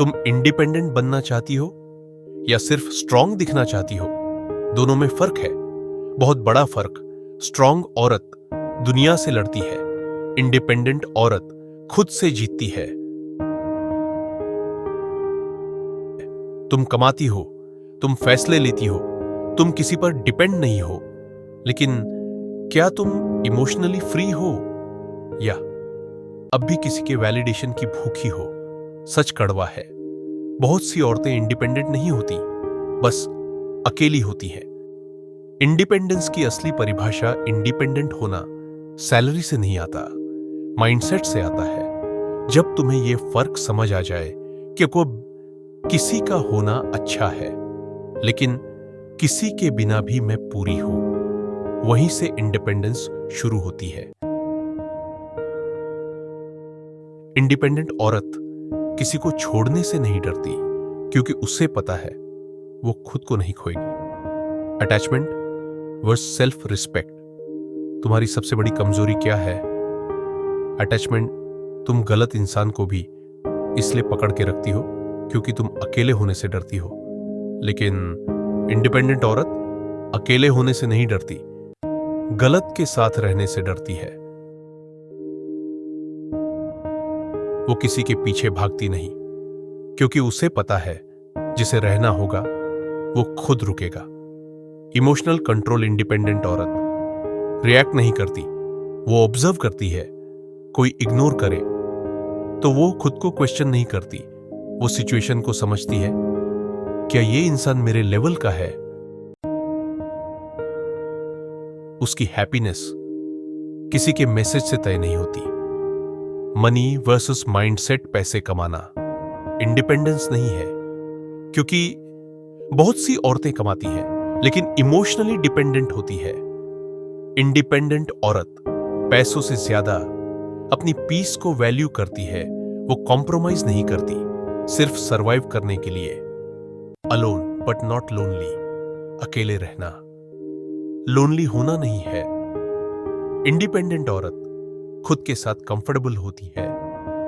तुम इंडिपेंडेंट बनना चाहती हो या सिर्फ स्ट्रांग दिखना चाहती हो? दोनों में फर्क है, बहुत बड़ा फर्क। स्ट्रांग औरत दुनिया से लड़ती है, इंडिपेंडेंट औरत खुद से जीतती है। तुम कमाती हो, तुम फैसले लेती हो, तुम किसी पर डिपेंड नहीं हो, लेकिन क्या तुम इमोशनली फ्री हो या अब भी किसी के वैलिडेशन की भूखी हो? सच कड़वा है, बहुत सी औरतें इंडिपेंडेंट नहीं होती, बस अकेली होती हैं। इंडिपेंडेंस की असली परिभाषा इंडिपेंडेंट होना सैलरी से नहीं आता, माइंडसेट से आता है। जब तुम्हें यह फर्क समझ आ जाए कि को किसी का होना अच्छा है, लेकिन किसी के बिना भी मैं पूरी हूं, वहीं से इंडिपेंडेंस शुरू होती है। इंडिपेंडेंट औरत किसी को छोड़ने से नहीं डरती, क्योंकि उसे पता है वो खुद को नहीं खोएगी। Attachment versus self respect. तुम्हारी सबसे बड़ी कमजोरी क्या है? अटैचमेंट। तुम गलत इंसान को भी इसलिए पकड़ के रखती हो क्योंकि तुम अकेले होने से डरती हो, लेकिन इंडिपेंडेंट औरत अकेले होने से नहीं डरती, गलत के साथ रहने से डरती है। वो किसी के पीछे भागती नहीं, क्योंकि उसे पता है जिसे रहना होगा वो खुद रुकेगा। Emotional control. इंडिपेंडेंट औरत रिएक्ट नहीं करती, वो ऑब्जर्व करती है। कोई इग्नोर करे तो वो खुद को क्वेश्चन नहीं करती, वो सिचुएशन को समझती है, क्या ये इंसान मेरे लेवल का है? उसकी हैप्पीनेस किसी के मैसेज से तय नहीं होती। Money versus mindset. पैसे कमाना इंडिपेंडेंस नहीं है, क्योंकि बहुत सी औरतें कमाती हैं लेकिन इमोशनली डिपेंडेंट होती है। इंडिपेंडेंट औरत पैसों से ज्यादा अपनी पीस को वैल्यू करती है, वो कॉम्प्रोमाइज नहीं करती सिर्फ सरवाइव करने के लिए। Alone but not lonely. अकेले रहना लोनली होना नहीं है। इंडिपेंडेंट औरत खुद के साथ कंफर्टेबल होती है,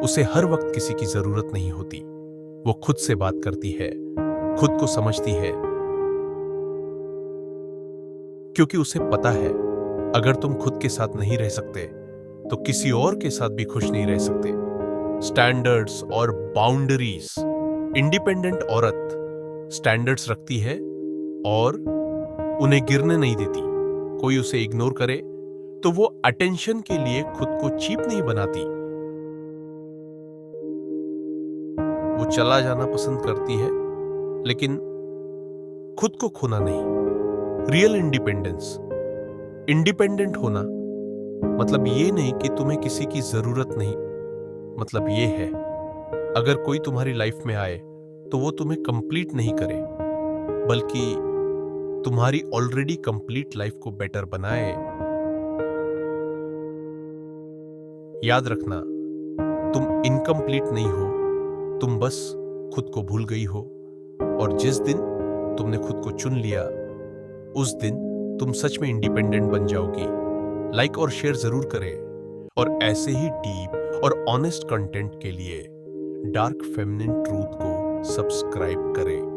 उसे हर वक्त किसी की जरूरत नहीं होती। वो खुद से बात करती है, खुद को समझती है, क्योंकि उसे पता है अगर तुम खुद के साथ नहीं रह सकते तो किसी और के साथ भी खुश नहीं रह सकते। स्टैंडर्ड्स और बाउंड्रीज। इंडिपेंडेंट औरत स्टैंडर्ड्स रखती है और उन्हें गिरने नहीं देती। कोई उसे इग्नोर करे तो वो अटेंशन के लिए खुद को चीप नहीं बनाती। वो चला जाना पसंद करती है, लेकिन खुद को खोना नहीं। Real independence. इंडिपेंडेंट होना मतलब ये नहीं कि तुम्हें किसी की जरूरत नहीं, मतलब ये है अगर कोई तुम्हारी लाइफ में आए तो वो तुम्हें कंप्लीट नहीं करे, बल्कि तुम्हारी ऑलरेडी कंप्लीट लाइफ को बेटर बनाए। याद रखना, तुम इनकम्प्लीट नहीं हो, तुम बस खुद को भूल गई हो। और जिस दिन तुमने खुद को चुन लिया, उस दिन तुम सच में इंडिपेंडेंट बन जाओगी। लाइक और शेयर जरूर करें, और ऐसे ही डीप और ऑनेस्ट कंटेंट के लिए डार्क फेमिनिन ट्रूथ को सब्सक्राइब करें।